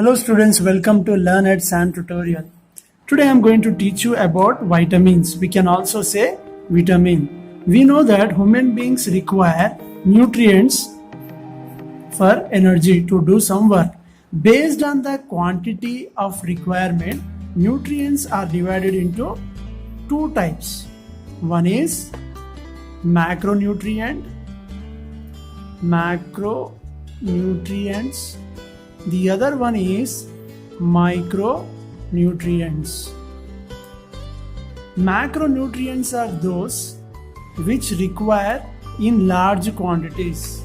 Hello students, welcome to Learn at SAN tutorial. Today I am going to teach you about vitamins. We can also say vitamin. We know that human beings require nutrients for energy to do some work. Based on the quantity of requirement, nutrients are divided into two types. One is macronutrients. The other one is micronutrients. Macronutrients are those which require in large quantities.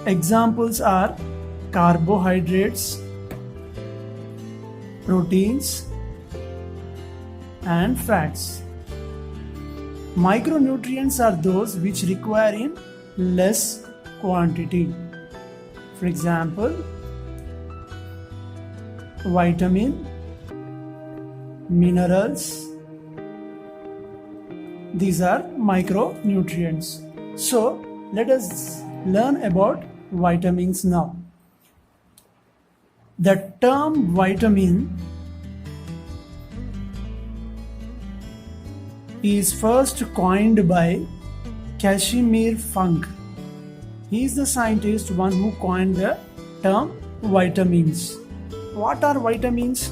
Examples are carbohydrates, proteins, and fats. Micronutrients are those which require in less quantity. For example, vitamin, minerals, these are micronutrients. So let us learn about vitamins now. The term vitamin is first coined by Casimir Funk. He is the scientist one who coined the term vitamins. What are vitamins?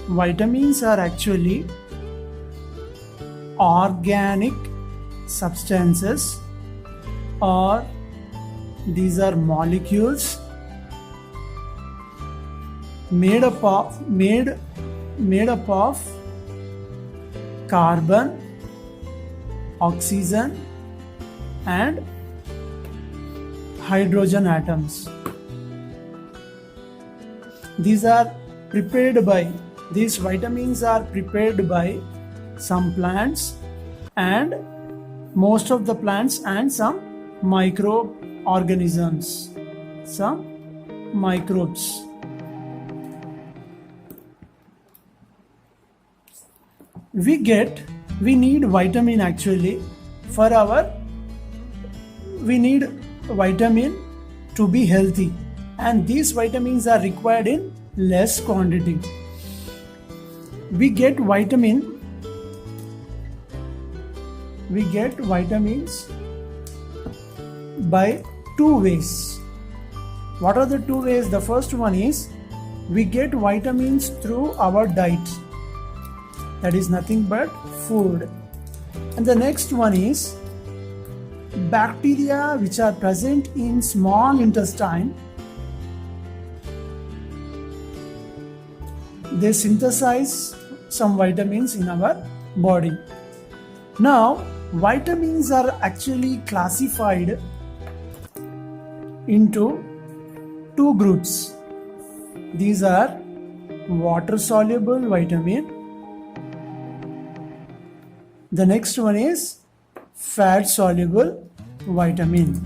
Vitamins are actually organic substances, or these are molecules made up of carbon, oxygen, and hydrogen atoms. These vitamins are prepared by some plants, and most of the plants, and some microorganisms, some microbes. We need vitamin actually we need vitamin to be healthy, and these vitamins are required in less quantity. We get vitamins by two ways. What are the two ways? The first one is we get vitamins through our diet. That is nothing but food. And the next one is bacteria which are present in small intestine. They synthesize some vitamins in our body. Now, vitamins are actually classified into two groups. These are water-soluble vitamin. The next one is fat-soluble vitamin.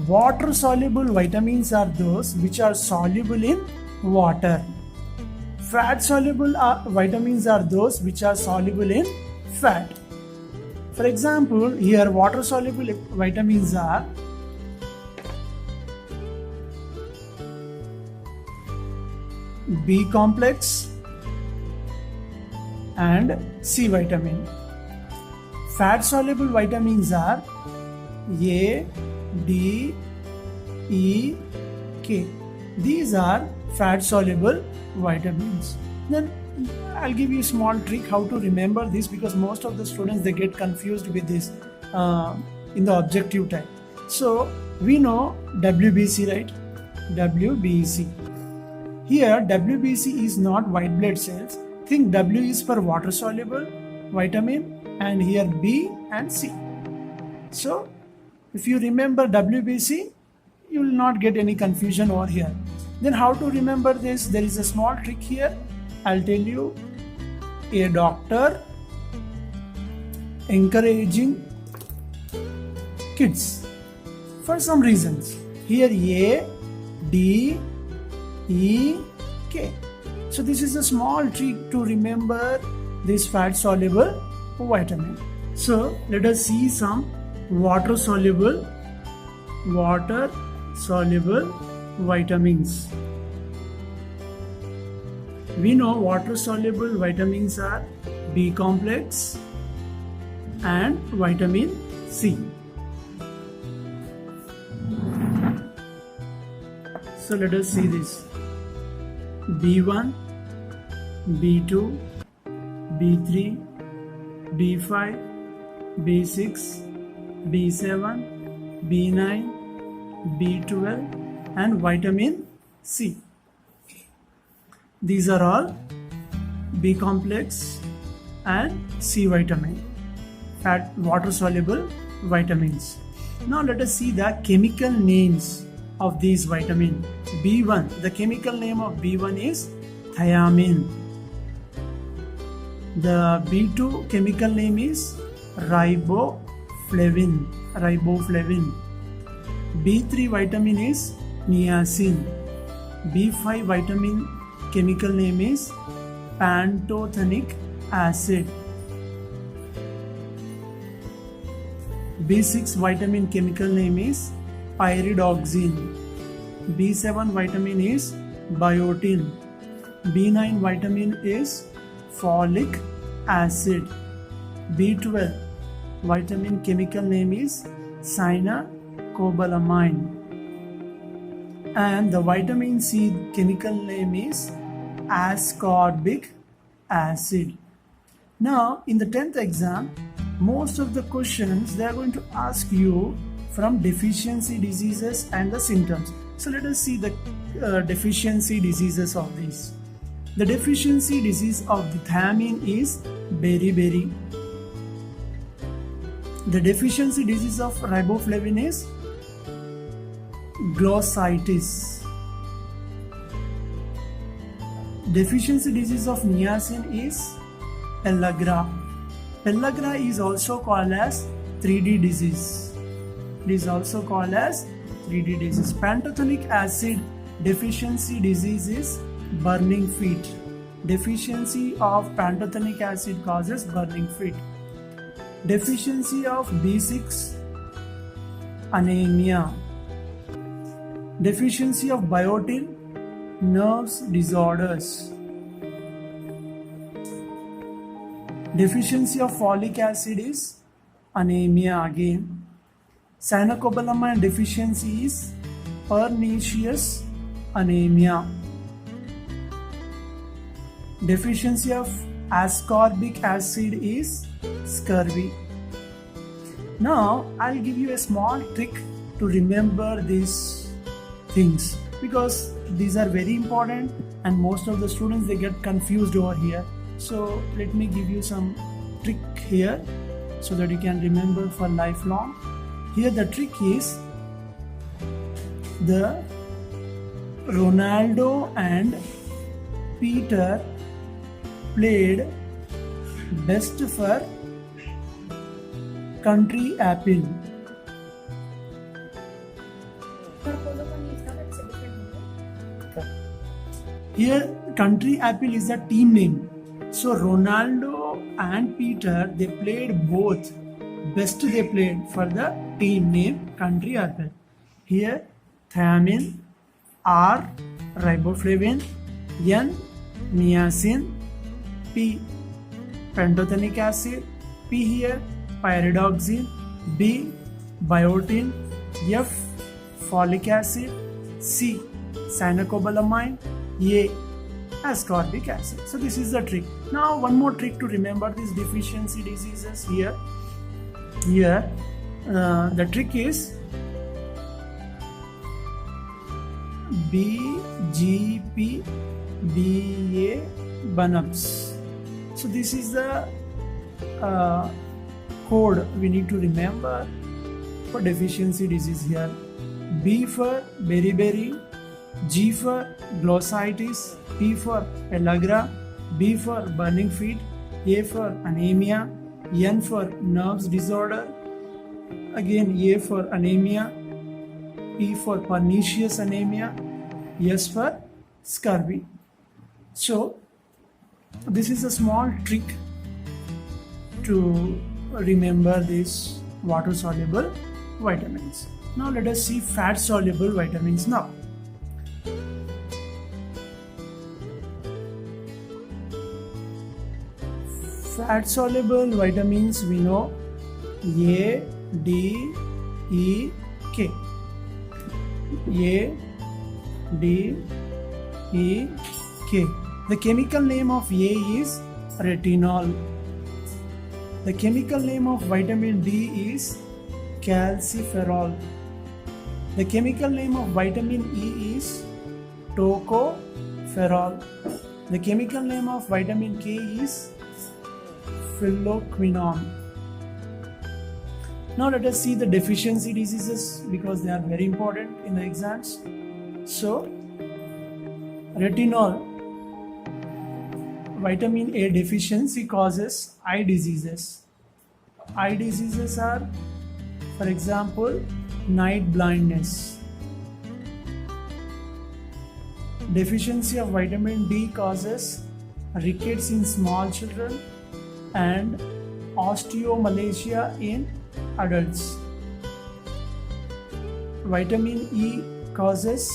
Water-soluble vitamins are those which are soluble in water. Fat-soluble vitamins are those which are soluble in fat. For example, here water-soluble vitamins are B complex and C vitamin. Fat soluble vitamins are A, D, E, K. These are fat soluble vitamins. Then I'll give you a small trick how to remember this, because most of the students they get confused with this in the objective type. So we know WBC, right? WBC. Here WBC is not white blood cells. Think W is for water soluble vitamin, and here B and C. So if you remember WBC, you will not get any confusion over here. Then how to remember this? There is a small trick here. I'll tell you. A doctor encouraging kids for some reasons. Here A, D, E, K. So this is a small trick to remember this fat soluble vitamin. So let us see some water soluble vitamins. We know water soluble vitamins are B complex and vitamin C. So let us see this. B1, B2, B3, B5, B6, B7, B9, B12 and vitamin C. These are all B complex and C vitamin, fat water soluble vitamins. Now let us see the chemical names of these vitamins. B1, the chemical name of B1 is thiamine. The B2 chemical name is riboflavin. B3 vitamin is niacin. B5 vitamin chemical name is pantothenic acid. B6 vitamin chemical name is pyridoxine. B7 vitamin is biotin. B9 vitamin is folic acid. B12 vitamin chemical name is cyanocobalamin. And the vitamin C chemical name is ascorbic acid. Now in the 10th exam, most of the questions they are going to ask you from deficiency diseases and the symptoms. So let us see the deficiency diseases of these. The deficiency disease of the thiamine is beriberi. The deficiency disease of riboflavin is glossitis. Deficiency disease of niacin is pellagra. Pellagra is also called as 3D disease. It is also called as 3D disease. Pantothenic acid deficiency disease is burning feet. Deficiency of pantothenic acid causes burning feet. Deficiency of B6 anemia. Deficiency of biotin nerves disorders. Deficiency of folic acid is anemia again. Cyanocobalamin deficiency is pernicious anemia. Deficiency of ascorbic acid is scurvy. Now I'll give you a small trick to remember these things because these are very important and most of the students they get confused over here. So let me give you some trick here so that you can remember for lifelong. Here the trick is the Ronaldo and Peter played best for country apple. Here country apple is the team name. So Ronaldo and Peter they played both. Best they played for the team name country apple. Here thiamine, R riboflavin, N niacin, P pantothenic acid, P here pyridoxine, B biotin, F folic acid, C cyanocobalamin, A ascorbic acid. So this is the trick. Now one more trick to remember these deficiency diseases here. The trick is BGP BA Banabs. So this is the code we need to remember for deficiency disease here. B for beriberi, G for glossitis, P for pellagra, B for burning feet, A for anemia, N for nerves disorder, again A for anemia, P for pernicious anemia, S for scurvy. So this is a small trick to remember these water soluble vitamins. Now let us see fat soluble vitamins now. Fat soluble vitamins we know A, D, E, K. A, D, E, K. The chemical name of A is retinol. The chemical name of vitamin D is calciferol. The chemical name of vitamin E is tocopherol. The chemical name of vitamin K is phylloquinone. Now let us see the deficiency diseases because they are very important in the exams. So, retinol, vitamin A deficiency causes eye diseases. Eye diseases are, for example, night blindness. Deficiency of vitamin D causes rickets in small children and osteomalacia in adults. Vitamin E causes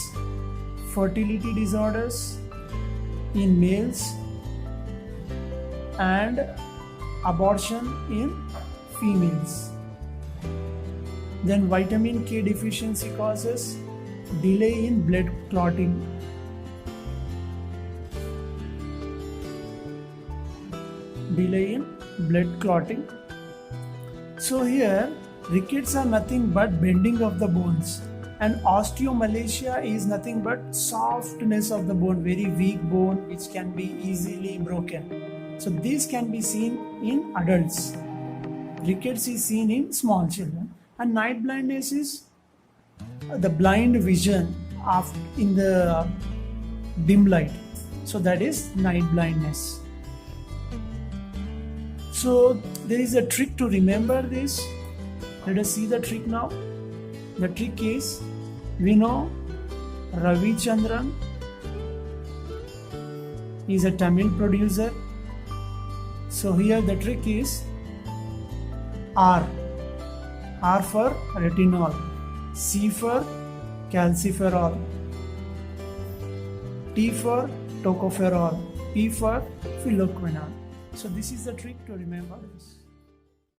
fertility disorders in males and abortion in females. Then vitamin K deficiency causes delay in blood clotting. Delay in blood clotting. So here rickets are nothing but bending of the bones, and osteomalacia is nothing but softness of the bone, very weak bone which can be easily broken. So this can be seen in adults. Rickets is seen in small children, and night blindness is the blind vision in the dim light. So that is night blindness. So there is a trick to remember this. Let us see the trick now. The trick is, we know Ravichandran is a Tamil producer. So here the trick is R. R for retinol, C for calciferol, T for tocopherol, P for phylloquinone. So this is the trick to remember this.